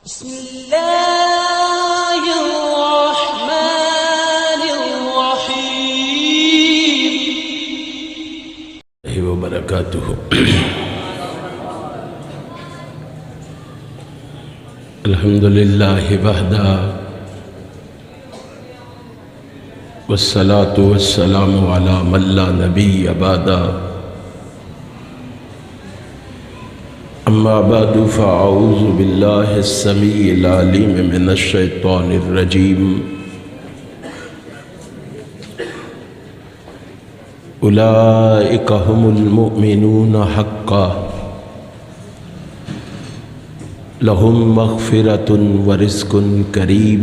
بسم اللہ الرحمن الرحیم وبرکاتہ۔ الحمدللہ وحدہ والصلاة والسلام علی من لا نبی بعدہ، اما بعد فاعوذ باللہ السمیع العلیم من الشیطان الرجیم۔ اولئک هم المؤمنون حقا لهم مغفرۃ ورزق کریم۔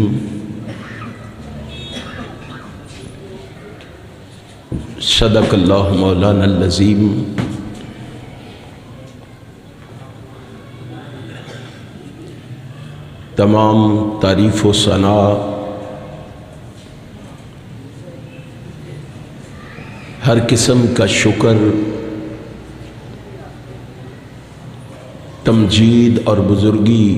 صدق اللہ مولانا العظیم۔ تمام تعریف و ثنا ہر قسم کا شکر، تمجید اور بزرگی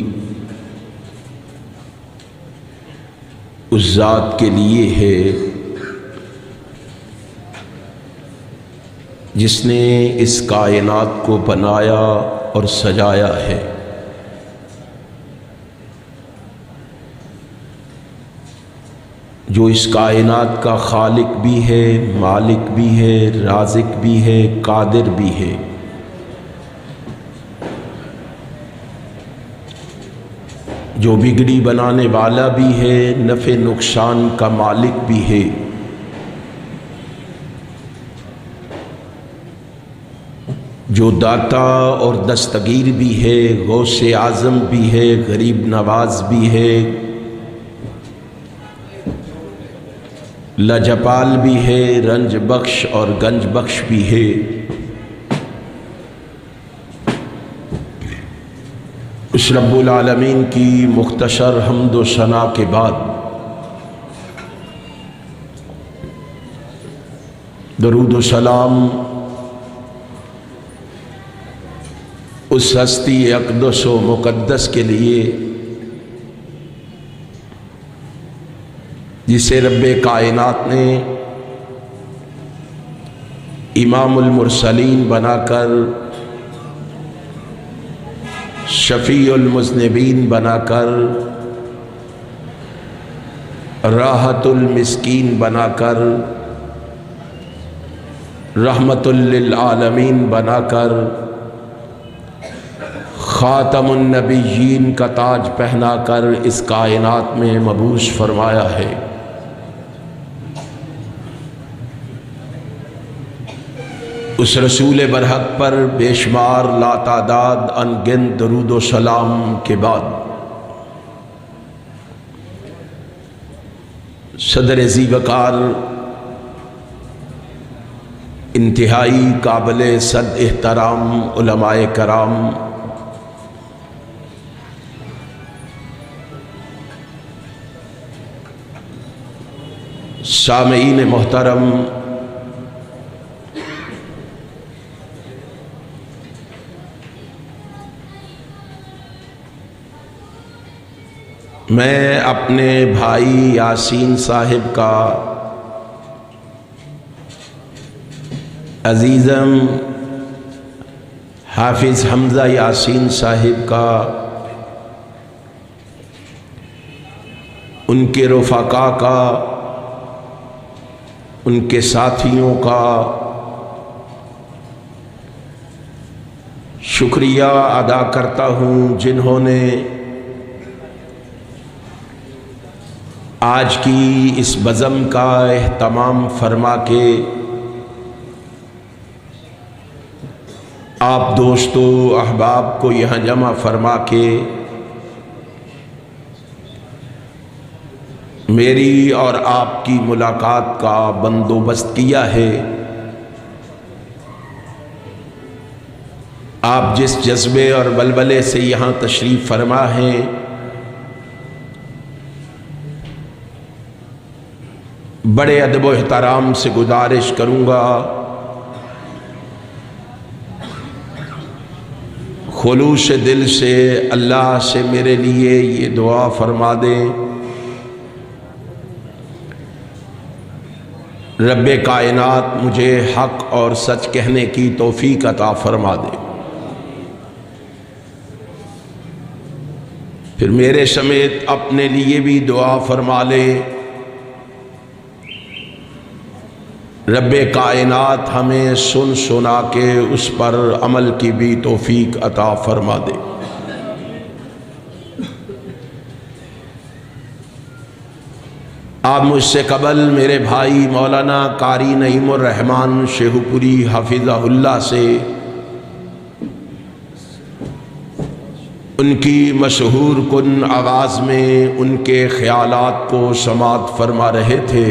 اس ذات کے لیے ہے جس نے اس کائنات کو بنایا اور سجایا ہے۔ جو اس کائنات کا خالق بھی ہے، مالک بھی ہے، رازق بھی ہے، قادر بھی ہے۔ جو بگڑی بنانے والا بھی ہے، نفع نقصان کا مالک بھی ہے۔ جو داتا اور دستگیر بھی ہے، غوث اعظم بھی ہے، غریب نواز بھی ہے، لجپال بھی ہے، رنج بخش اور گنج بخش بھی ہے۔ اس رب العالمین کی مختصر حمد و ثنا کے بعد درود و سلام اس ہستی اقدس و مقدس کے لیے جسے رب کائنات نے امام المرسلین بنا کر، شفیع المذنبین بنا کر، راحت المسکین بنا کر، رحمت للعالمین بنا کر، خاتم النبیین کا تاج پہنا کر اس کائنات میں مبعوث فرمایا ہے۔ اس رسول برحق پر بے شمار لاتعداد انگن درود و سلام کے بعد صدر ذی وقار، انتہائی قابل صد احترام علماء کرام، سامعین محترم، میں اپنے بھائی یاسین صاحب کا عزیزم حافظ حمزہ یاسین صاحب کا، ان کے رفقا کا، ان کے ساتھیوں کا شکریہ ادا کرتا ہوں جنہوں نے آج کی اس بزم کا اہتمام فرما کے آپ دوستو احباب کو یہاں جمع فرما کے میری اور آپ کی ملاقات کا بندوبست کیا ہے۔ آپ جس جذبے اور ولولے سے یہاں تشریف فرما ہیں، بڑے ادب و احترام سے گزارش کروں گا خلوص دل سے اللہ سے میرے لیے یہ دعا فرما دیں، رب کائنات مجھے حق اور سچ کہنے کی توفیق عطا فرما دے۔ پھر میرے سمیت اپنے لیے بھی دعا فرما لے، رب کائنات ہمیں سن سنا کے اس پر عمل کی بھی توفیق عطا فرما دے۔ آپ مجھ سے قبل میرے بھائی مولانا قاری نعیم الرحمن شیخو پوری حفظہ اللہ سے ان کی مشہور کن آواز میں ان کے خیالات کو سماعت فرما رہے تھے۔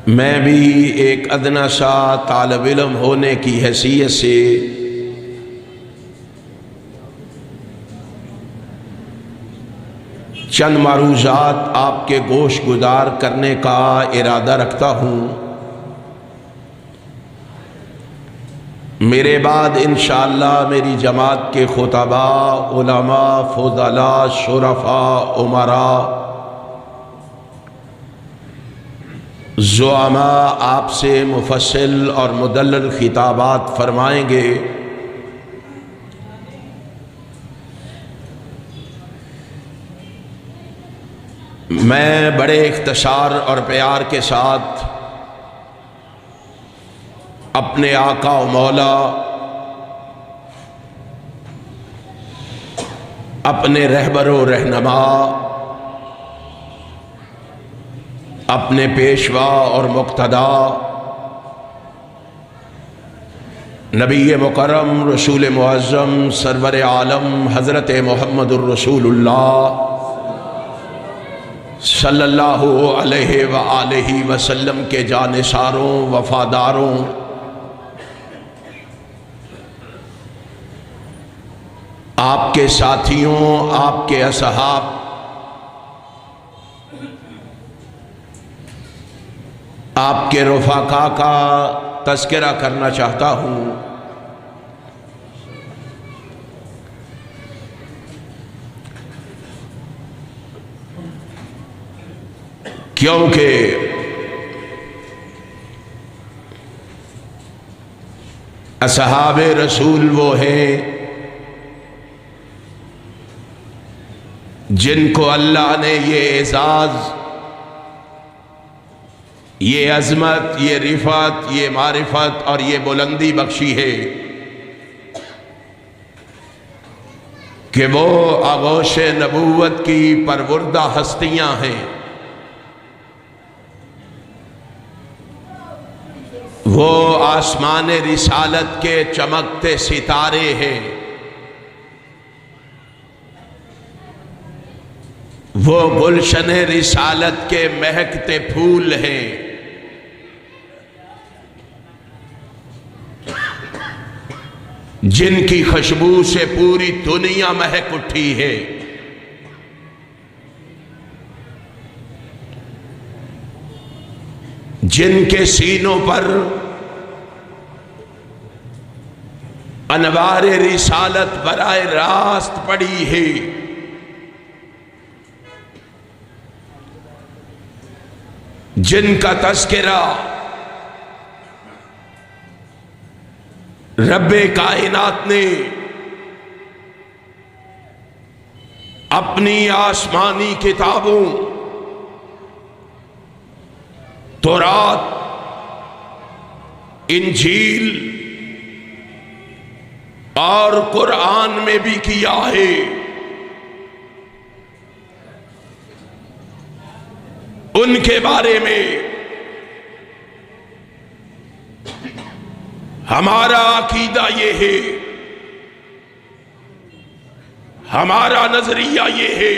میں بھی ایک ادنا سا طالب علم ہونے کی حیثیت سے چند معروضات آپ کے گوش گزار کرنے کا ارادہ رکھتا ہوں۔ میرے بعد انشاءاللہ میری جماعت کے خطباء، علماء، فضلاء، شرفاء، امراء، زعماء آپ سے مفصل اور مدلل خطابات فرمائیں گے۔ میں بڑے اختصار اور پیار کے ساتھ اپنے آقا و مولا، اپنے رہبر و رہنما، اپنے پیشوا اور مقتدا نبی مکرم رسول معظم سرور عالم حضرت محمد الرسول اللہ صلی اللہ علیہ وآلہ وسلم کے جانثاروں، وفاداروں، آپ کے ساتھیوں، آپ کے اصحاب، آپ کے رفقا کا تذکرہ کرنا چاہتا ہوں۔ کیونکہ اصحاب رسول وہ ہیں جن کو اللہ نے یہ اعزاز، یہ عظمت، یہ رفعت، یہ معرفت اور یہ بلندی بخشی ہے کہ وہ آغوش نبوت کی پروردہ ہستیاں ہیں۔ وہ آسمان رسالت کے چمکتے ستارے ہیں، وہ گلشن رسالت کے مہکتے پھول ہیں، جن کی خوشبو سے پوری دنیا مہک اٹھی ہے۔ جن کے سینوں پر انوار رسالت براہ راست پڑی ہے، جن کا تذکرہ رب کائنات نے اپنی آسمانی کتابوں تورات، انجیل اور قرآن میں بھی کیا ہے۔ ان کے بارے میں ہمارا عقیدہ یہ ہے، ہمارا نظریہ یہ ہے،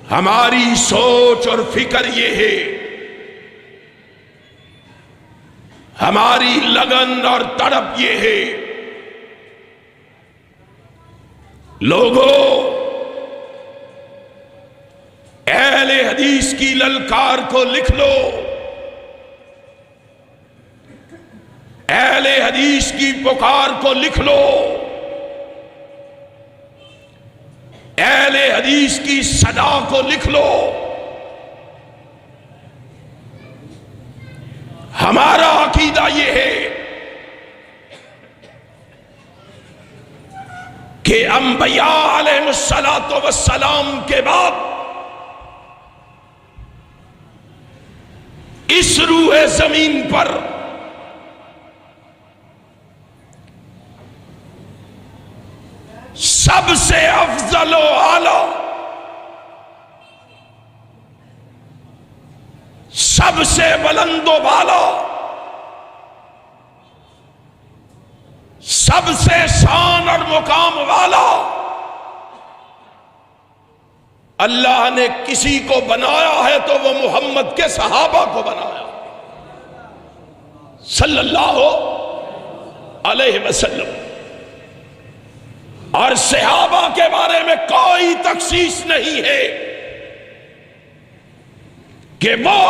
ہماری سوچ اور فکر یہ ہے، ہماری لگن اور تڑپ یہ ہے، لوگوں اہل حدیث کی للکار کو لکھ لو، اہل حدیث کی پکار کو لکھ لو، اہل حدیث کی صدا کو لکھ لو۔ ہمارا عقیدہ یہ ہے کہ انبیاء علیہ السلام کے بعد اس روح زمین پر سب سے افضل و اعلی، سب سے بلند و بالا، سب سے شان اور مقام والا اللہ نے کسی کو بنایا ہے تو وہ محمد کے صحابہ کو بنایا صلی اللہ علیہ وسلم۔ اور صحابہ کے بارے میں کوئی تخصیص نہیں ہے کہ وہ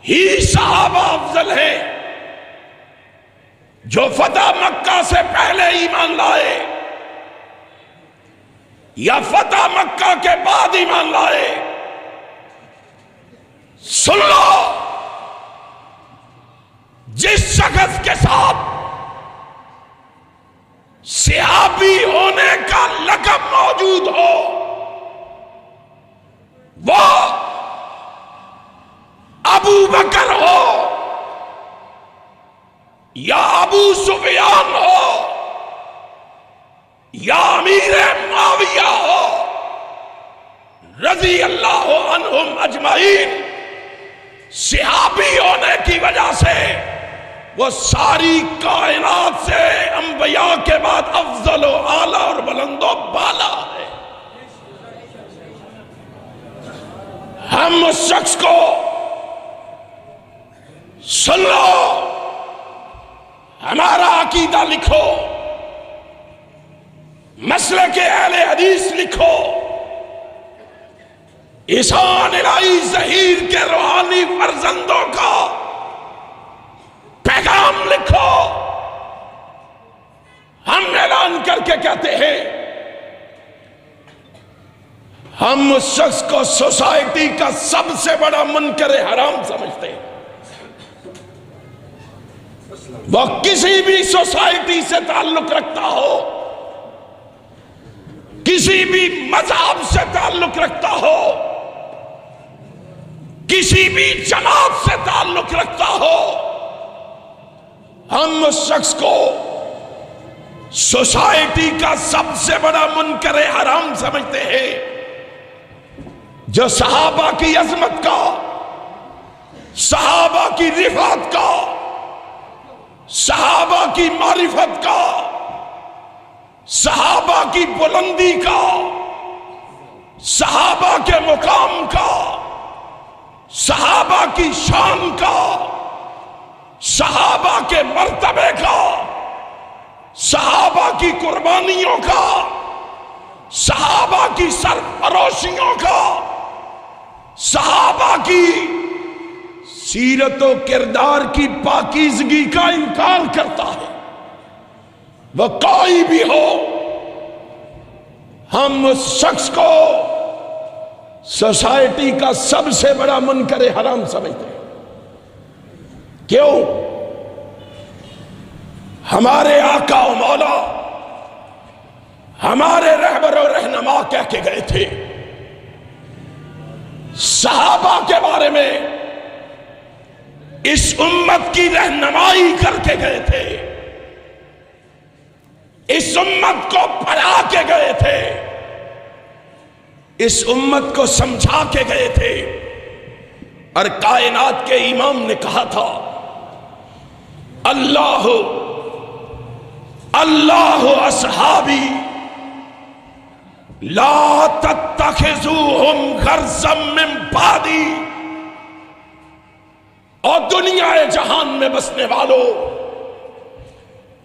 ہی صحابہ افضل ہیں جو فتح مکہ سے پہلے ایمان لائے یا فتح مکہ کے بعد ایمان لائے۔ سن لو، جس شخص کے ساتھ صحابی ہونے کا لقب موجود ہو وہ ابو بکر ہو یا ابو سفیان ہو یا امیر معاویہ ہو رضی اللہ عنہم اجمعین، صحابی ہونے کی وجہ سے وہ ساری کائنات سے انبیاء کے بعد افضل و اعلی اور بلند و بالا ہے۔ ہم اس شخص کو سن لو، ہمارا عقیدہ لکھو، مسلک اہل حدیث لکھو، احسان الہی ظہیر کے روحانی فرزندوں کا پیغام لکھو۔ ہم اعلان کر کے کہتے ہیں ہم اس شخص کو سوسائٹی کا سب سے بڑا منکر حرام سمجھتے ہیں۔ وہ کسی بھی سوسائٹی سے تعلق رکھتا ہو، کسی بھی مذہب سے تعلق رکھتا ہو، کسی بھی جماعت سے تعلق رکھتا ہو، ہم اس شخص کو سوسائٹی کا سب سے بڑا منکر حرام سمجھتے ہیں جو صحابہ کی عظمت کا، صحابہ کی رفعت کا، صحابہ کی معرفت کا، صحابہ کی بلندی کا، صحابہ کے مقام کا، صحابہ کی شان کا، صحابہ کے مرتبے کا، صحابہ کی قربانیوں کا، صحابہ کی سرفروشیوں کا، صحابہ کی سیرت و کردار کی پاکیزگی کا انکار کرتا ہے۔ وہ کوئی بھی ہو، ہم اس شخص کو سوسائٹی کا سب سے بڑا منکر حرام سمجھتے ہیں۔ کیوں؟ ہمارے آقا و مولا، ہمارے رہبر و رہنما کہہ کے گئے تھے، صحابہ کے بارے میں اس امت کی رہنمائی کر کے گئے تھے، اس امت کو پڑھا کے گئے تھے، اس امت کو سمجھا کے گئے تھے، اور کائنات کے امام نے کہا تھا اللہ اللہ اصحابی لا تتخذوہم غرضا من بعدی۔ اور دنیا جہان میں بسنے والوں،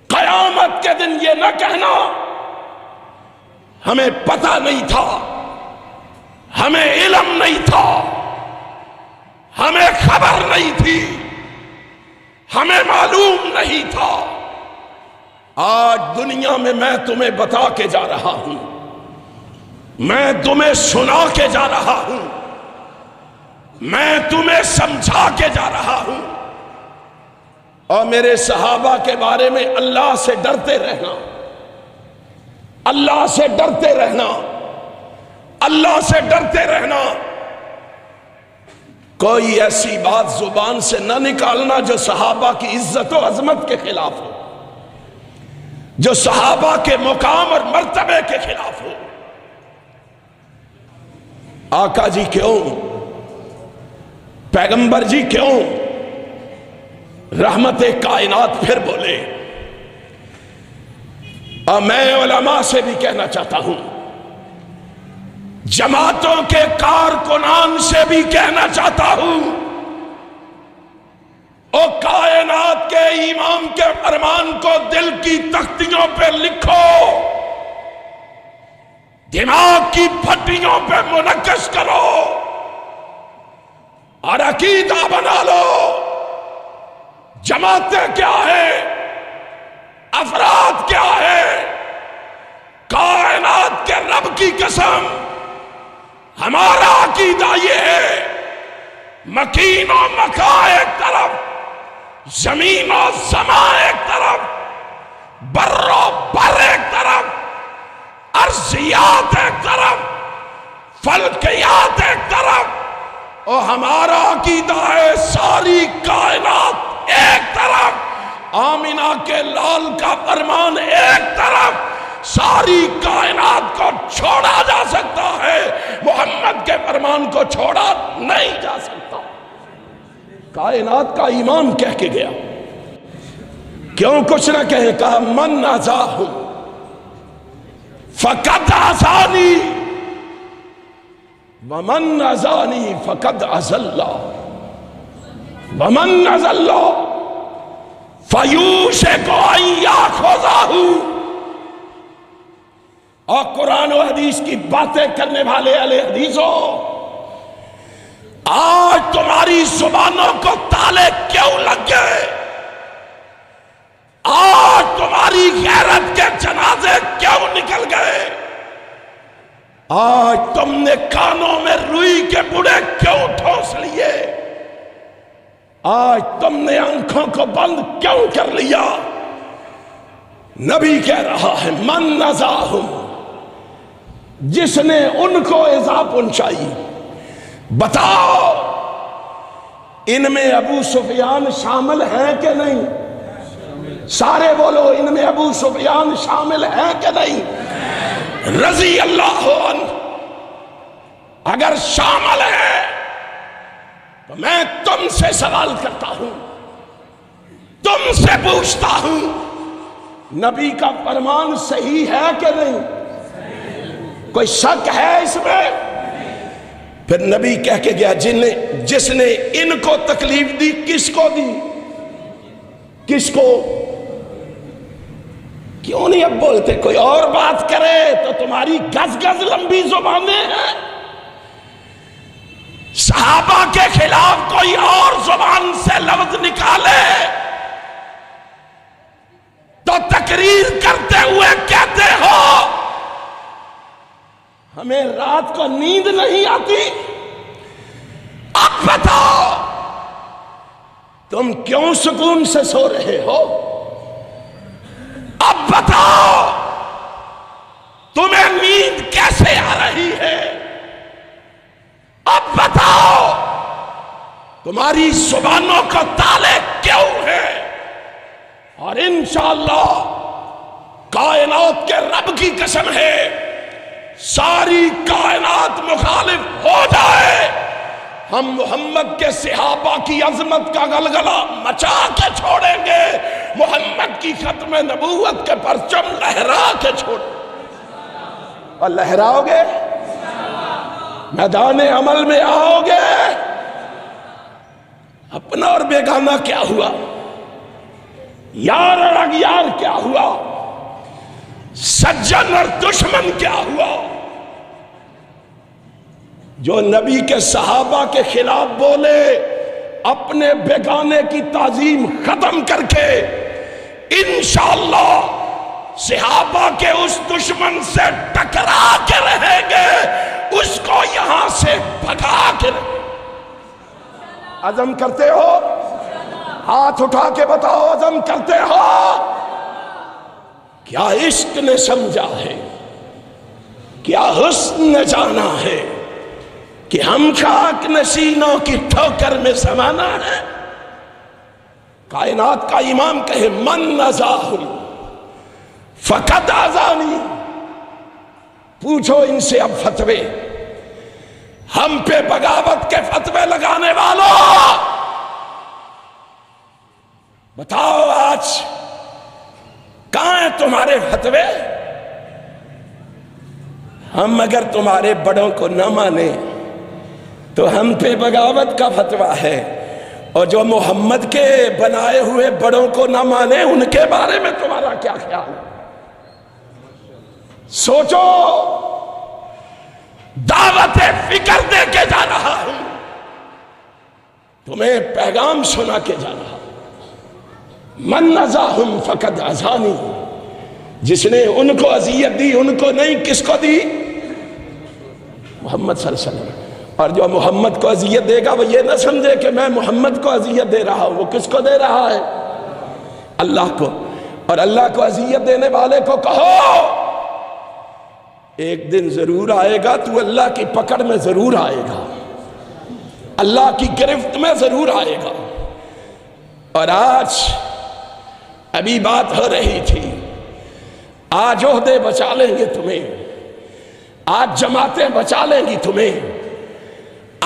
قیامت کے دن یہ نہ کہنا ہمیں پتہ نہیں تھا، ہمیں علم نہیں تھا، ہمیں خبر نہیں تھی، ہمیں معلوم نہیں تھا. آج دنیا میں تمہیں بتا کے جا رہا ہوں، میں تمہیں سنا کے جا رہا ہوں، میں تمہیں سمجھا کے جا رہا ہوں. اور میرے صحابہ کے بارے میں اللہ سے ڈرتے رہنا، اللہ سے ڈرتے رہنا، اللہ سے ڈرتے رہنا. کوئی ایسی بات زبان سے نہ نکالنا جو صحابہ کی عزت و عظمت کے خلاف ہو، جو صحابہ کے مقام اور مرتبے کے خلاف ہو. آقا جی کیوں، پیغمبر جی کیوں، رحمت کائنات پھر بولے. اور میں علماء سے بھی کہنا چاہتا ہوں، جماعتوں کے کارکنان سے بھی کہنا چاہتا ہوں، او کائنات کے امام کے فرمان کو دل کی تختیوں پہ لکھو، دماغ کی پھٹیوں پہ منعکس کرو اور عقیدہ بنا لو. جماعتیں کیا ہے، افراد کیا ہے، کائنات کے رب کی قسم ہمارا عقیدہ یہ ہے، مکین و مکا ایک طرف، زمین و سما ایک طرف، بر و بر ایک طرف، ارضیات ایک طرف، فلکیات ایک طرف، اور ہمارا عقیدہ ہے ساری کائنات ایک طرف، آمینہ کے لال کا فرمان ایک طرف. ساری کائنات کو چھوڑا جا سکتا ہے، محمد کے فرمان کو چھوڑا نہیں جا سکتا. کائنات کا امام کہہ کے گیا، کیوں کچھ نہ کہے، کہا من ازاہ فقد ازانی ومن ازانی فقد ازل ومن ازل فیوشک ان یاخذہ. اور قرآن و حدیث کی باتیں کرنے والے اہل حدیثوں، آج تمہاری زبانوں کو تالے کیوں لگ گئے؟ آج تمہاری غیرت کے جنازے کیوں نکل گئے؟ آج تم نے کانوں میں روئی کے بڑے کیوں ٹھوس لیے؟ آج تم نے آنکھوں کو بند کیوں کر لیا؟ نبی کہہ رہا ہے من نزاہم، جس نے ان کو ایذا پہنچائی. بتاؤ ان میں ابو سفیان شامل ہے کہ نہیں؟ سارے بولو، ان میں ابو سفیان شامل ہے کہ نہیں؟ رضی اللہ عنہ اگر شامل ہے تو میں تم سے سوال کرتا ہوں، تم سے پوچھتا ہوں، نبی کا فرمان صحیح ہے کہ نہیں؟ کوئی شک ہے اس میں؟ پھر نبی کہہ کے گیا جس نے ان کو تکلیف دی، کس کو دی؟ کس کو؟ کیوں نہیں اب بولتے؟ کوئی اور بات کرے تو تمہاری گز گز لمبی زبانیں ہیں. صحابہ کے خلاف کوئی اور زبان سے لفظ نکالے تو تقریر کرتے ہوئے کہتے ہو ہمیں رات کو نیند نہیں آتی. اب بتاؤ تم کیوں سکون سے سو رہے ہو؟ اب بتاؤ تمہیں نیند کیسے آ رہی ہے؟ اب بتاؤ تمہاری زبانوں کو تالے کیوں ہیں؟ اور انشاءاللہ کائنات کے رب کی قسم ہے، ساری کائنات مخالف ہو جائے، ہم محمد کے صحابہ کی عظمت کا غلغلہ مچا کے چھوڑیں گے، محمد کی ختم نبوت کے پرچم لہرا کے چھوڑیں گے. اور لہراؤ گے؟ میدان عمل میں آؤ گے؟ اپنا اور بیگانہ کیا ہوا؟ یار اور اغیار کیا ہوا؟ سجن اور دشمن کیا ہوا؟ جو نبی کے صحابہ کے خلاف بولے اپنے بیگانے کی تعظیم ختم کر کے انشاءاللہ صحابہ کے اس دشمن سے ٹکرا کے رہیں گے، اس کو یہاں سے بھگا کے رہیں گے۔ عزم کرتے ہو؟ ہاتھ اٹھا کے بتاؤ، عزم کرتے ہو؟ کیا عشق نے سمجھا ہے، کیا حسن نے جانا ہے کہ ہم خاک نشینوں کی ٹھوکر میں سمانا ہے۔ کائنات کا امام کہے من نزاہ فقط آزانی، پوچھو ان سے اب فتوے، ہم پہ بغاوت کے فتوے لگانے والوں، بتاؤ آج کہاں ہیں تمہارے فتوے؟ ہم اگر تمہارے بڑوں کو نہ مانیں تو ہم پہ بغاوت کا فتویٰ ہے، اور جو محمد کے بنائے ہوئے بڑوں کو نہ مانے ان کے بارے میں تمہارا کیا خیال ہے؟ سوچو، دعوت فکر دے کے جا رہا ہوں، تمہیں پیغام سنا کے جا رہا ہوں۔ من نزاہم فقد ازانی، جس نے ان کو اذیت دی ان کو نہیں، کس کو دی؟ محمد صلی اللہ علیہ وسلم۔ اور جو محمد کو اذیت دے گا وہ یہ نہ سمجھے کہ میں محمد کو اذیت دے رہا ہوں، وہ کس کو دے رہا ہے؟ اللہ کو۔ اور اللہ کو اذیت دینے والے کو کہو ایک دن ضرور آئے گا، تو اللہ کی پکڑ میں ضرور آئے گا، اللہ کی گرفت میں ضرور آئے گا۔ اور آج ابھی بات ہو رہی تھی، آج عہدے بچا لیں گے تمہیں، آج جماعتیں بچا لیں گی تمہیں،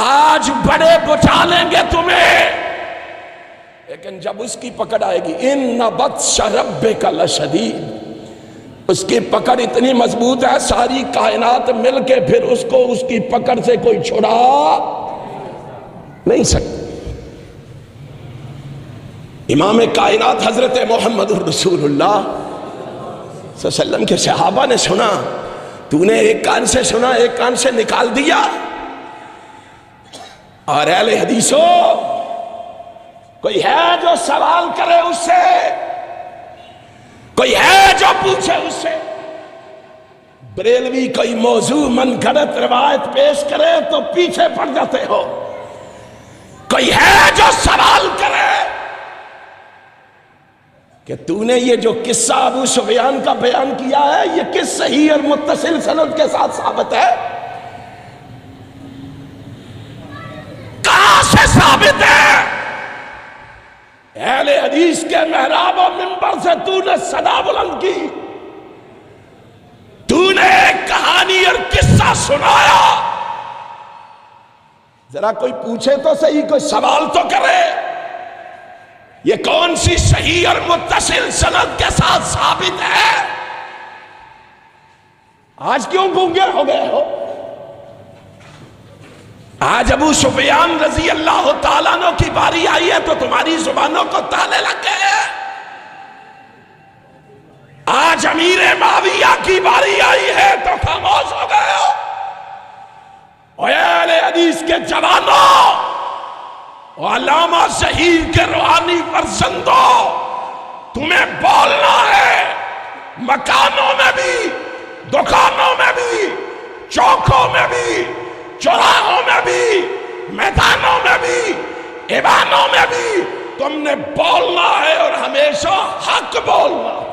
آج بڑے بچا لیں گے تمہیں، لیکن جب اس کی پکڑ آئے گی ان بطش ربک لشدید، اس کی پکڑ اتنی مضبوط ہے ساری کائنات مل کے پھر اس کو اس کی پکڑ سے کوئی چھڑا نہیں سکتا۔ امام کائنات حضرت محمد رسول اللہ صلی اللہ علیہ وسلم کے صحابہ نے سنا، تو نے ایک کان سے سنا ایک کان سے نکال دیا۔ اور اہل حدیثوں، کوئی ہے جو سوال کرے اس سے، کوئی ہے جو پوچھے اس سے؟ بریلوی کوئی موضوع من گھڑت روایت پیش کرے تو پیچھے پڑ جاتے ہو، کوئی ہے جو سوال کرے کہ تو نے یہ جو قصہ ابو سفیان کا بیان کیا ہے یہ کس صحیح اور متصل سند کے ساتھ ثابت ہے؟ کہاں سے ثابت ہے؟ اہل حدیث کے محراب و منبر سے تو نے صدا بلند کی، تو نے ایک کہانی اور قصہ سنایا، ذرا کوئی پوچھے تو صحیح، کوئی سوال تو کرے، یہ کون سی صحیح اور متصل سند کے ساتھ ثابت ہے؟ آج کیوں گونگے ہو گئے ہو؟ آج ابو سفیان رضی اللہ تعالیٰ عنہ کی باری آئی ہے تو تمہاری زبانوں کو تالے لگ گئے۔ آج امیر معاویہ کی باری آئی ہے تو خاموش ہو گئے ہو۔ اے اہل حدیث کے جوانوں، علامہ شہید کے روحانی فرزندوں، تمہیں بولنا ہے، مکانوں میں بھی، دکانوں میں بھی، چوکوں میں بھی، چوراہوں میں بھی، میدانوں میں بھی، ایوانوں میں بھی تم نے بولنا ہے، اور ہمیشہ حق بولنا ہے۔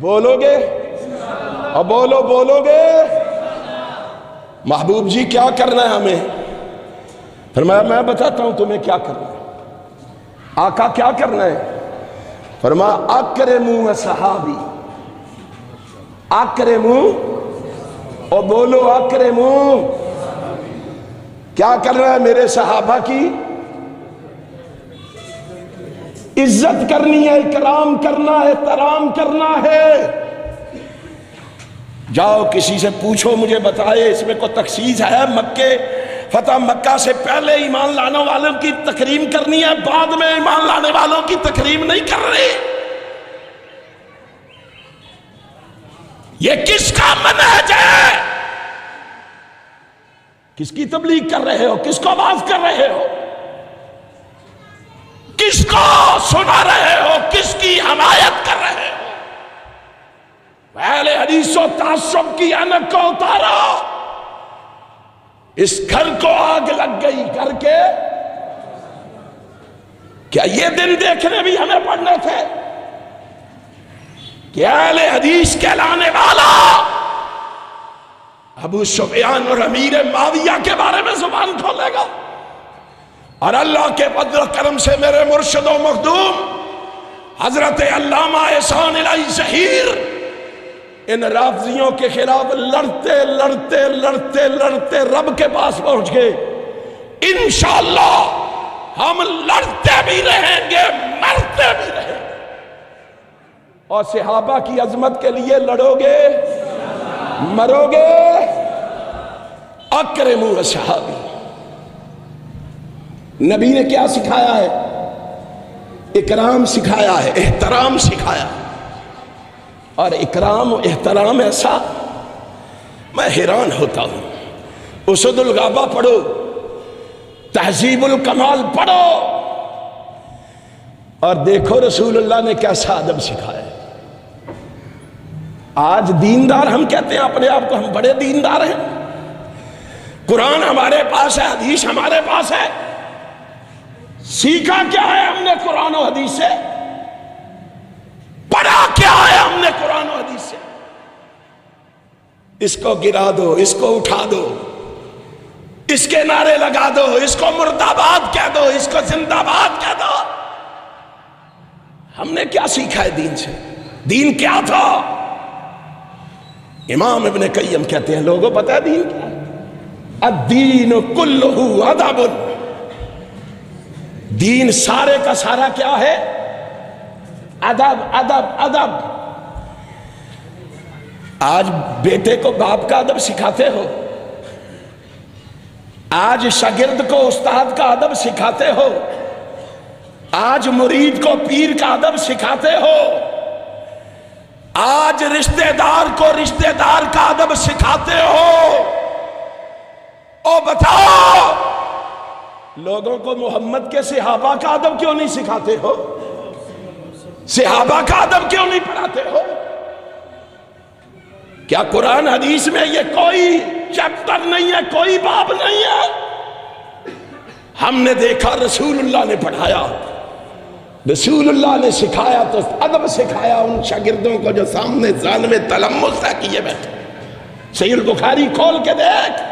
بولو گے؟ اور بولو گے؟ محبوب جی کیا کرنا ہے ہمیں؟ فرمایا میں بتاتا ہوں تمہیں کیا کرنا ہے۔ آقا کیا کرنا ہے؟ فرمایا اکرموا اصحابی، اکرموا، اور بولو اکرموا، کیا کرنا ہے؟ میرے صحابہ کی عزت کرنی ہے، اکرام کرنا ہے، احترام کرنا ہے۔ جاؤ کسی سے پوچھو، مجھے بتائے اس میں کوئی تخصیص ہے؟ فتح مکہ سے پہلے ایمان لانے والوں کی تکریم کرنی ہے، بعد میں ایمان لانے والوں کی تکریم نہیں کر رہی؟ یہ کس کا منہج ہے؟ کس کی تبلیغ کر رہے ہو؟ کس کو آواز کر رہے ہو؟ کس کو سنا رہے ہو؟ کس کی حمایت کر رہے ہو؟ اہل حدیث و تعصب کی اینک کو اتارا، اس گھر کو آگ لگ گئی کر کے۔ کیا یہ دن دیکھنے بھی ہمیں پڑنے تھے کہ اہل حدیث کہلانے والا ابو سفیان اور امیر معاویہ کے بارے میں زبان کھولے گا؟ اور اللہ کے فضل و کرم سے میرے مرشد و مخدوم حضرت علامہ احسان الہی ظہیر ان رافضیوں کے خلاف لڑتے لڑتے لڑتے لڑتے رب کے پاس پہنچ گئے۔ انشاءاللہ ہم لڑتے بھی رہیں گے، مرتے بھی رہیں گے، اور صحابہ کی عظمت کے لیے لڑو گے، مرو گے۔ اکرموا اصحابی، نبی نے کیا سکھایا ہے؟ اکرام سکھایا ہے، احترام سکھایا ہے، اور اکرام و احترام ایسا میں حیران ہوتا ہوں۔ اسد الغابہ پڑھو، تہذیب الکمال پڑھو، اور دیکھو رسول اللہ نے کیسا ادب سکھایا ہے۔ آج دیندار ہم کہتے ہیں اپنے آپ کو، ہم بڑے دیندار ہیں، قرآن ہمارے پاس ہے، حدیث ہمارے پاس ہے، سیکھا کیا ہے ہم نے قرآن و حدیث سے؟ پڑھا کیا ہے ہم نے قرآن و حدیث سے؟ اس کو گرا دو، اس کو اٹھا دو، اس کے نعرے لگا دو، اس کو مردہ باد کہہ دو، اس کو زندہ باد کہہ دو۔ ہم نے کیا سیکھا ہے دین سے؟ دین کیا تھا؟ امام ابن قیم کہتے ہیں، لوگوں پتہ ہے دین کیا ہے؟ الدین کلہ ادب، دین سارے کا سارا کیا ہے؟ ادب ادب ادب۔ آج بیٹے کو باپ کا ادب سکھاتے ہو، آج شاگرد کو استاد کا ادب سکھاتے ہو، آج مرید کو پیر کا ادب سکھاتے ہو، آج رشتہ دار کو رشتہ دار کا ادب سکھاتے ہو۔ او بتاؤ، لوگوں کو محمد کے صحابہ کا ادب کیوں نہیں سکھاتے ہو؟ صحابہ کا ادب کیوں نہیں پڑھاتے ہو؟ کیا قرآن حدیث میں یہ کوئی چیپٹر نہیں ہے، کوئی باب نہیں ہے؟ ہم نے دیکھا رسول اللہ نے پڑھایا، رسول اللہ نے سکھایا، تو ادب سکھایا ان شاگردوں کو جو سامنے ظالم تلمس ہے کیے بیٹھے۔ صحیح البخاری کھول کے دیکھ،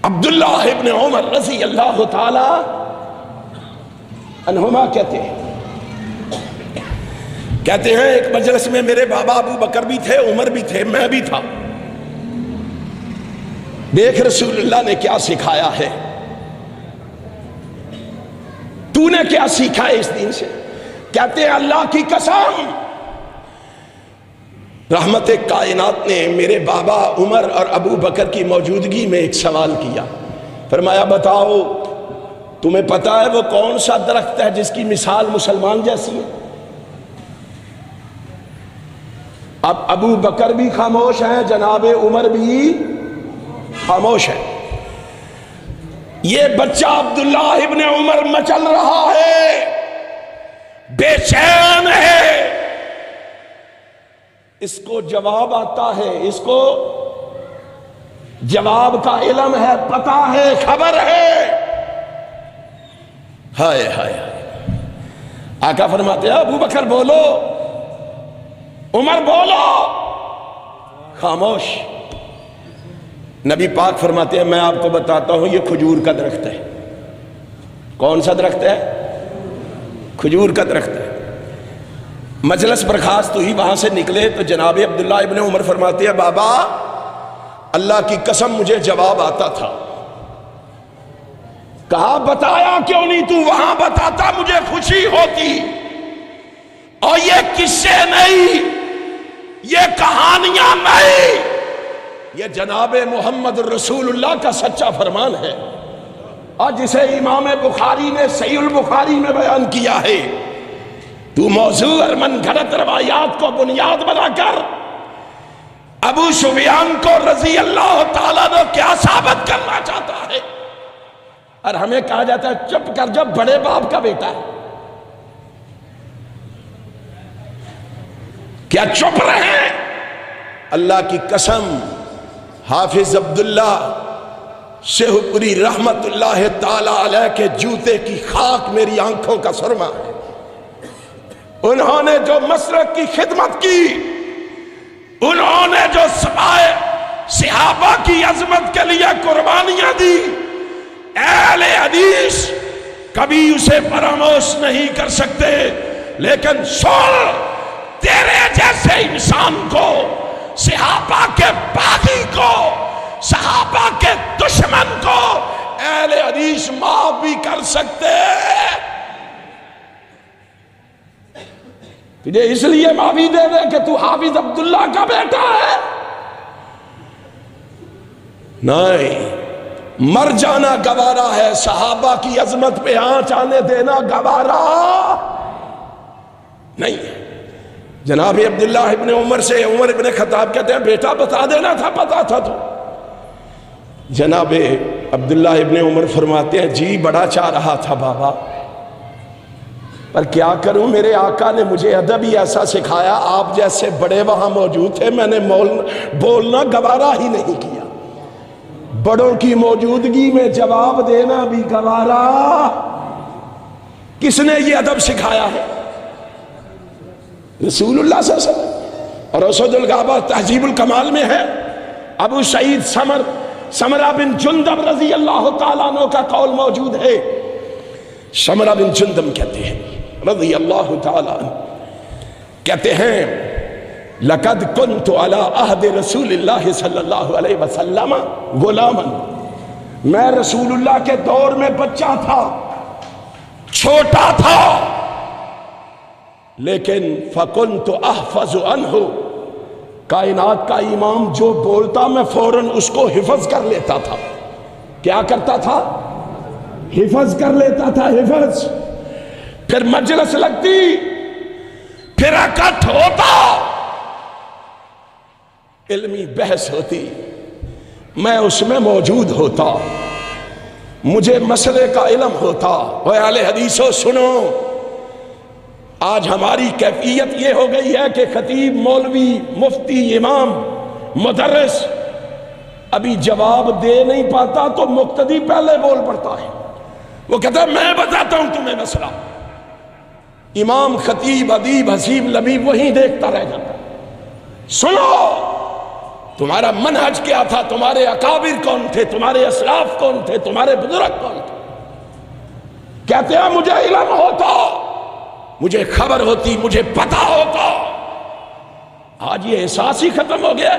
عبداللہ ابن عمر رضی اللہ تعالی عنہما کہتے ہیں ایک مجلس میں میرے بابا ابو بکر بھی تھے، عمر بھی تھے، میں بھی تھا۔ دیکھ رسول اللہ نے کیا سکھایا ہے، تو نے کیا سیکھا ہے اس دین سے؟ کہتے ہیں اللہ کی قسم، رحمت کائنات نے میرے بابا عمر اور ابو بکر کی موجودگی میں ایک سوال کیا، فرمایا بتاؤ تمہیں پتا ہے وہ کون سا درخت ہے جس کی مثال مسلمان جیسی ہے؟ اب ابو بکر بھی خاموش ہیں، جناب عمر بھی خاموش ہے۔ یہ بچہ عبداللہ ابن عمر مچل رہا ہے، بے چین ہے، اس کو جواب آتا ہے، اس کو جواب کا علم ہے، پتہ ہے، خبر ہے۔ ہائے ہائے ہائے، آقا فرماتے ہیں ابو بکر بولو، عمر بولو، خاموش۔ نبی پاک فرماتے ہیں میں آپ کو بتاتا ہوں یہ کھجور کا درخت ہے۔ کون سا درخت ہے؟ کھجور کا درخت ہے۔ مجلس برخاست ہوئی، وہاں سے نکلے تو جناب عبداللہ ابن عمر فرماتے ہیں بابا اللہ کی قسم مجھے جواب آتا تھا۔ کہا بتایا کیوں نہیں تو؟ وہاں بتاتا مجھے خوشی ہوتی۔ اور یہ قصے نہیں، یہ کہانیاں نہیں، یہ جناب محمد رسول اللہ کا سچا فرمان ہے، اور جسے امام بخاری نے صحیح البخاری میں بیان کیا ہے۔ تو موضوع اور من گھڑت روایات کو بنیاد بنا کر ابو سفیان کو رضی اللہ تعالیٰ نے کیا ثابت کرنا چاہتا ہے؟ اور ہمیں کہا جاتا ہے چپ کر جب بڑے باپ کا بیٹا ہے. کیا چپ رہے؟ اللہ کی قسم حافظ عبداللہ شیخ پوری رحمت اللہ تعالی علیہ کے جوتے کی خاک میری آنکھوں کا سرما ہے. انہوں نے جو مسلک کی خدمت کی، انہوں نے جو صحابہ کی عظمت کے لیے قربانیاں دی، اہل حدیث کبھی اسے فراموش نہیں کر سکتے. لیکن سن، تیرے جیسے انسان کو، صحابہ کے باغی کو، صحابہ کے دشمن کو اہل حدیث معاف بھی کر سکتے. تجھے اس لیے معافی دے دے کہ تو حافظ عبداللہ کا بیٹا ہے؟ نہیں، مر جانا گوارا ہے، صحابہ کی عظمت پہ آنچ آنے دینا گوارا نہیں ہے. جناب عبداللہ ابن عمر سے عمر ابن خطاب کہتے ہیں بیٹا بتا دینا تھا، پتا تھا تو. جناب عبداللہ ابن عمر فرماتے ہیں جی بڑا چاہ رہا تھا بابا، پر کیا کروں، میرے آقا نے مجھے ادب ہی ایسا سکھایا، آپ جیسے بڑے وہاں موجود تھے، میں نے بولنا گوارا ہی نہیں کیا. بڑوں کی موجودگی میں جواب دینا بھی گوارا. کس نے یہ ادب سکھایا ہے؟ رسول اللہ صلی اللہ علیہ وسلم. اور اسود الغابہ تہذیب الکمال میں ہے، ابو سعید سمرہ بن جندب رضی اللہ تعالیٰ عنہ کا قول موجود ہے. سمرہ بن جندب کہتے ہیں رضی اللہ تعالیٰ عنہ، کہتے ہیں لقد كنت على عہد رسول اللہ صلی اللہ علیہ وسلم غلاما، میں رسول اللہ کے دور میں بچہ تھا، چھوٹا تھا، لیکن فكنت احفظ عنہ، کائنات کا امام جو بولتا میں فوراً اس کو حفظ کر لیتا تھا. کیا کرتا تھا؟ حفظ کر لیتا تھا. حفظ. پھر مجلس لگتی، پھر اکٹھ ہوتا، علمی بحث ہوتی، میں اس میں موجود ہوتا، مجھے مسئلے کا علم ہوتا. اے اہل حدیثو سنو، آج ہماری کیفیت یہ ہو گئی ہے کہ خطیب، مولوی، مفتی، امام، مدرس ابھی جواب دے نہیں پاتا تو مقتدی پہلے بول پڑتا ہے. وہ کہتا ہے میں بتاتا ہوں تمہیں مسئلہ. امام، خطیب، ادیب، حسیب، لبیب وہیں دیکھتا رہ جاتا. سنو، تمہارا منہج کیا تھا، تمہارے اکابر کون تھے، تمہارے اسلاف کون تھے، تمہارے بزرگ کون تھے. کہتے ہیں مجھے علم ہوتا، مجھے خبر ہوتی، مجھے پتا ہوتا. آج یہ احساس ہی ختم ہو گیا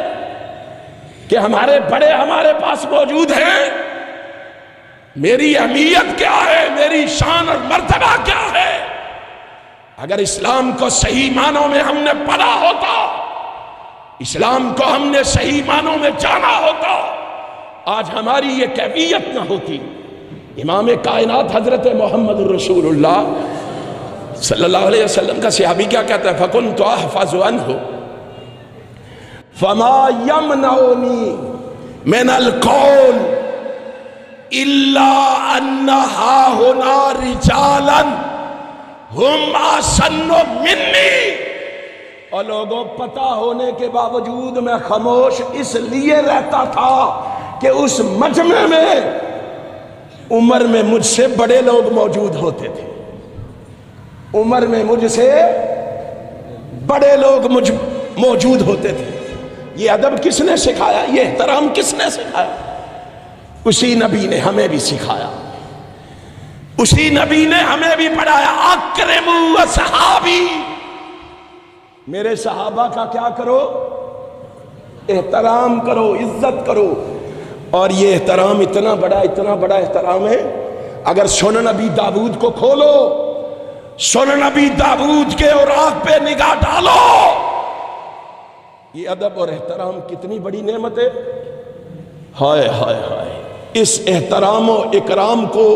کہ ہمارے بڑے ہمارے پاس موجود ہیں، میری اہمیت کیا ہے، میری شان اور مرتبہ کیا ہے. اگر اسلام کو صحیح معنوں میں ہم نے پڑھا ہوتا، اسلام کو ہم نے صحیح معنوں میں جانا ہوتا، آج ہماری یہ کیفیت نہ ہوتی. امام کائنات حضرت محمد رسول اللہ صلی اللہ علیہ وسلم کا صحابی کیا کہتا ہے؟ فَكُنْتُ أَحْفَظُ عَنْهُ فَمَا يَمْنَعُنِي مِنَ الْقَوْلِ إِلَّا أَنَّ هَاهُنَا رِجَالًا ہم آسن منی. اور لوگوں پتہ ہونے کے باوجود میں خاموش اس لیے رہتا تھا کہ اس مجمع میں عمر میں مجھ سے بڑے لوگ موجود ہوتے تھے. عمر میں مجھ سے بڑے لوگ موجود ہوتے تھے. یہ ادب کس نے سکھایا؟ یہ احترام کس نے سکھایا؟ اسی نبی نے ہمیں بھی سکھایا، اسی نبی نے ہمیں بھی پڑھایا. اکرموا اصحابی، میرے صحابہ کا کیا کرو؟ احترام کرو، عزت کرو. اور یہ احترام اتنا بڑا احترام ہے. اگر سنن نبی داؤد کو کھولو، سنن نبی داؤد کے اوراق پہ نگاہ ڈالو، یہ ادب اور احترام کتنی بڑی نعمت ہے. ہائے ہائے ہائے، اس احترام و اکرام کو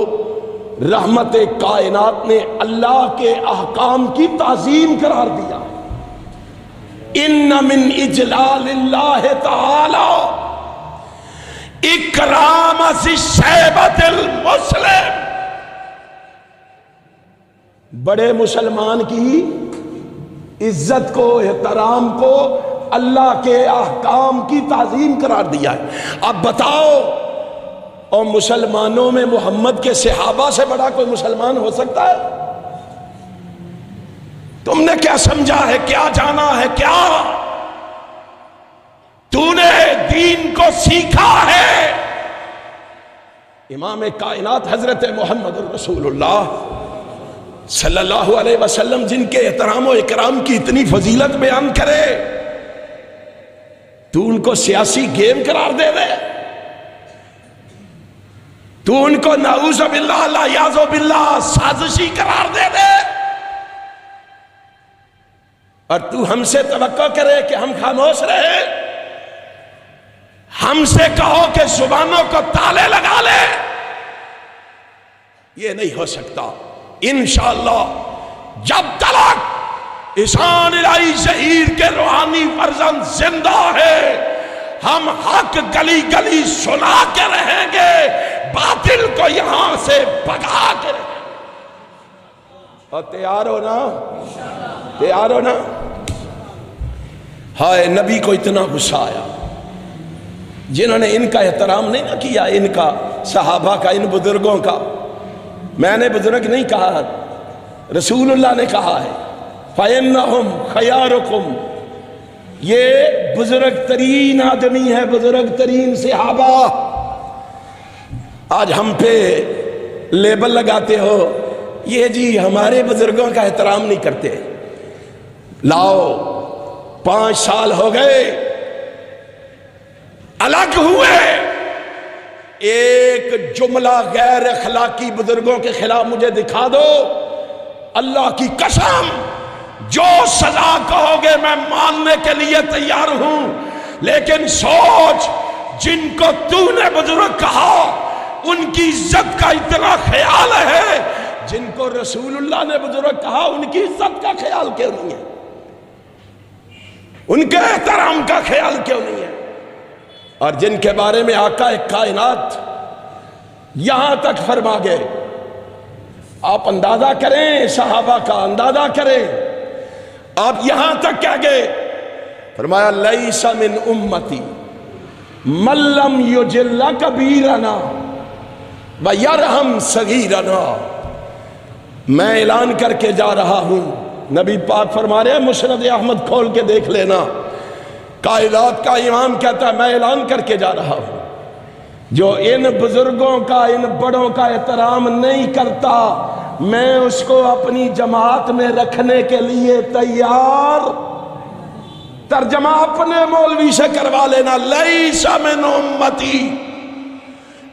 رحمت کائنات نے اللہ کے احکام کی تعظیم قرار دیا. ان من اجلال اللہ تعالی اکرام شیبۃ المسلم، بڑے مسلمان کی عزت کو، احترام کو اللہ کے احکام کی تعظیم قرار دیا ہے۔ اب بتاؤ، اور مسلمانوں میں محمد کے صحابہ سے بڑا کوئی مسلمان ہو سکتا ہے؟ تم نے کیا سمجھا ہے، کیا جانا ہے، کیا تو نے دین کو سیکھا ہے؟ امام کائنات حضرت محمد رسول اللہ صلی اللہ علیہ وسلم، جن کے احترام و اکرام کی اتنی فضیلت بیان کرے، تو ان کو سیاسی گیم قرار دے دے، تو ان کو نعوذ باللہ لا یعوذ باللہ سازشی قرار دے دے، اور تو ہم سے توقع کرے کہ ہم خاموش رہے؟ ہم سے کہو کہ زبانوں کو تالے لگا لے، یہ نہیں ہو سکتا۔ انشاءاللہ جب تک احسان الہی ظہیر کے روحانی فرزند زندہ ہے، ہم حق گلی گلی سنا کے رہیں گے، باطل کو یہاں سے بھگا کے رہیں گے۔ اور تیار ہو نا؟ تیار ہو نا؟ ہائے، نبی کو اتنا غصہ آیا، جنہوں نے ان کا احترام نہیں نہ کیا، ان کا، صحابہ کا، ان بزرگوں کا۔ میں نے بزرگ نہیں کہا، رسول اللہ نے کہا ہے، فَإِنَّهُمْ خَيَارُكُمْ، یہ بزرگ ترین آدمی ہے، بزرگ ترین صحابہ۔ آج ہم پہ لیبل لگاتے ہو، یہ جی ہمارے بزرگوں کا احترام نہیں کرتے۔ لاؤ، 5 سال ہو گئے الگ ہوئے، ایک جملہ غیر اخلاقی بزرگوں کے خلاف مجھے دکھا دو، اللہ کی قسم جو سزا کہو گے میں ماننے کے لیے تیار ہوں، لیکن سوچ، جن کو تو نے بزرگ کہا ان کی عزت کا اتنا خیال ہے، جن کو رسول اللہ نے بزرگ کہا ان کی عزت کا خیال کیوں نہیں ہے؟ ان کے احترام کا خیال کیوں نہیں ہے؟ اور جن کے بارے میں آقا کائنات یہاں تک فرما گئے، آپ اندازہ کریں، صحابہ کا اندازہ کریں، آپ یہاں تک کہہ گئے، فرمایا لیس من امتی من لم یجل کبیرنا ویرحم صغیرنا۔ میں اعلان کر کے جا رہا ہوں، نبی پاک فرما رہے ہیں، مسند احمد کھول کے دیکھ لینا، کائنات کا امام کہتا ہے میں اعلان کر کے جا رہا ہوں، جو ان بزرگوں کا، ان بڑوں کا احترام نہیں کرتا، میں اس کو اپنی جماعت میں رکھنے کے لیے تیار۔ ترجمہ اپنے مولوی سے کروا لینا، لیس من امتی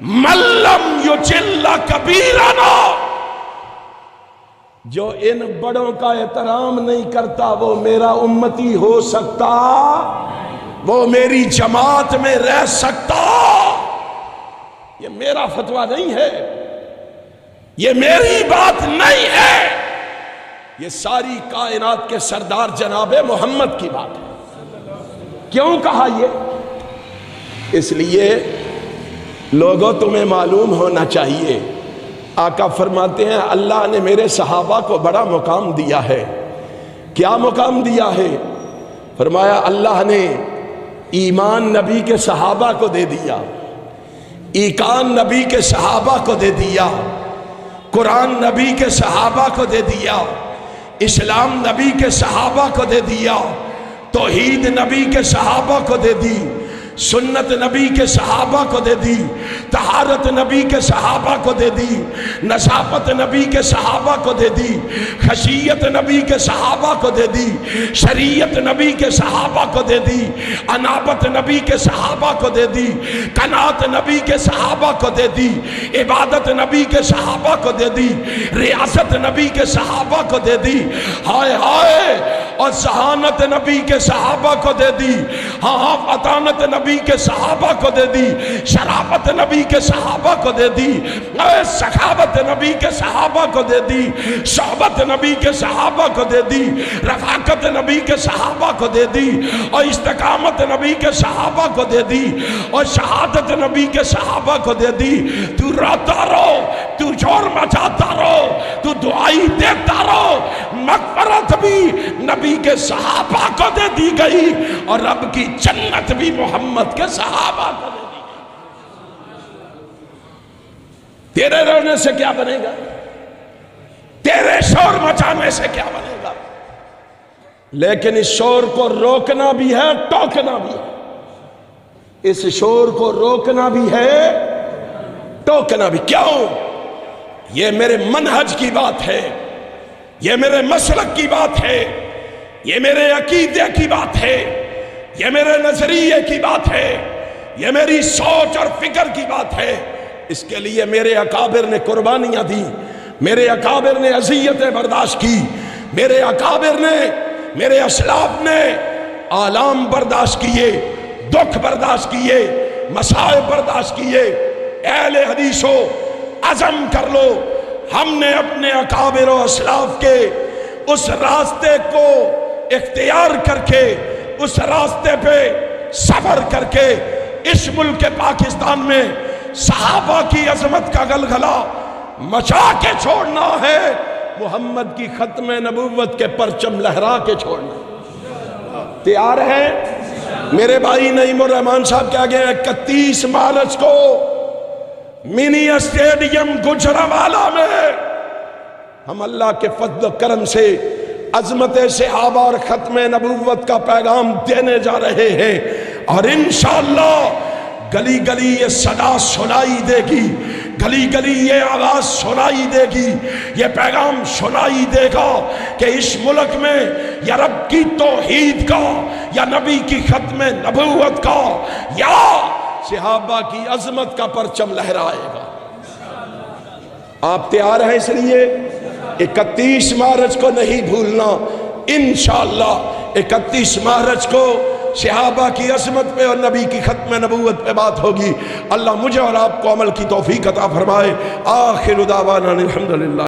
من لم یجل کبیرنا، جو ان بڑوں کا احترام نہیں کرتا وہ میرا امتی ہو سکتا، وہ میری جماعت میں رہ سکتا۔ یہ میرا فتویٰ نہیں ہے، یہ میری بات نہیں ہے، یہ ساری کائنات کے سردار جناب محمد کی بات ہے۔ کیوں کہا یہ؟ اس لیے لوگوں تمہیں معلوم ہونا چاہیے، آقا فرماتے ہیں اللہ نے میرے صحابہ کو بڑا مقام دیا ہے۔ کیا مقام دیا ہے؟ فرمایا اللہ نے ایمان نبی کے صحابہ کو دے دیا، ایقان نبی کے صحابہ کو دے دیا، قرآن نبی کے صحابہ کو دے دیا، اسلام نبی کے صحابہ کو دے دیا، توحید نبی کے صحابہ کو دے دی، سنت نبی کے صحابہ کو دے دی، طہارت نبی کے صحابہ کو دے دی، نظافت نبی کے صحابہ کو دے دی، خشیت نبی کے صحابہ کو دے دی، شریعت نبی کے صحابہ کو دے دی، انابت نبی کے صحابہ کو دے دی، قناعت نبی کے صحابہ کو دے دی، عبادت نبی کے صحابہ کو دے دی، ریاست نبی کے صحابہ کو دے دی۔ ہائے ہائے، اور ذہانت نبی کے صحابہ کو دے دی، ہاں فطانت نبی کے صحابہ کو دے دی، شرافت نبی کے صحابہ کو دے دی، سخاوت نبی کے صحابہ کو دے دی، صحبت نبی کے صحابہ کو دے دی، رفاقت نبی کے صحابہ کو دے دی، اور استقامت نبی کے صحابہ کو دے دی، اور شہادت نبی کے صحابہ کو دے دی۔ تو روتا رہو، تو شور مچاتا رہو، تو دعائی دیتا رہو، مغفرت بھی نبی کے صحابہ کو دے دی گئی، اور رب کی جنت بھی محمد کے صحابہ کو دے دی گئی۔ تیرے رونے سے کیا بنے گا؟ تیرے شور مچانے سے کیا بنے گا؟ لیکن اس شور کو روکنا بھی ہے، ٹوکنا بھی ہے۔ اس شور کو روکنا بھی ہے، ٹوکنا بھی۔ کیوں؟ یہ میرے منہج کی بات ہے، یہ میرے مسلک کی بات ہے، یہ میرے عقیدے کی بات ہے، یہ میرے نظریے کی بات ہے، یہ میری سوچ اور فکر کی بات ہے۔ اس کے لیے میرے اکابر نے قربانیاں دی، میرے اکابر نے اذیتیں برداشت کی، میرے اکابر نے، میرے اسلاف نے آلام برداشت کیے، دکھ برداشت کیے، مصائب برداشت کیے۔ اہل حدیثو عزم کر لو، ہم نے اپنے اکابر و اسلاف کے اس راستے کو اختیار کر کے، اس راستے پہ سفر کر کے اس ملک پاکستان میں صحابہ کی عظمت کا گلگلہ مچا کے چھوڑنا ہے، محمد کی ختم نبوت کے پرچم لہرا کے چھوڑنا۔ تیار ہیں؟ میرے بھائی نعیم الرحمن صاحب کیا گئے ہیں 31 مارچ کو منی اسٹیڈیم گجرانوالہ میں ہم اللہ کے فضل و کرم سے عظمت صحابہ اور ختم نبوت کا پیغام دینے جا رہے ہیں، اور انشاءاللہ گلی گلی یہ صدا سنائی دے گی، گلی گلی یہ آواز سنائی دے گی، یہ پیغام سنائی دے گا کہ اس ملک میں یا رب کی توحید کا، یا نبی کی ختم نبوت کا، یا صحابہ کی عظمت کا پرچم لہرائے گا۔ آپ تیار ہیں؟ اس لیے 31 مارچ کو نہیں بھولنا، انشاءاللہ 31 مارچ کو صحابہ کی عظمت پہ اور نبی کی ختم نبوت پہ بات ہوگی۔ اللہ مجھے اور آپ کو عمل کی توفیق عطا فرمائے۔ آخر دعوانا الحمدللہ۔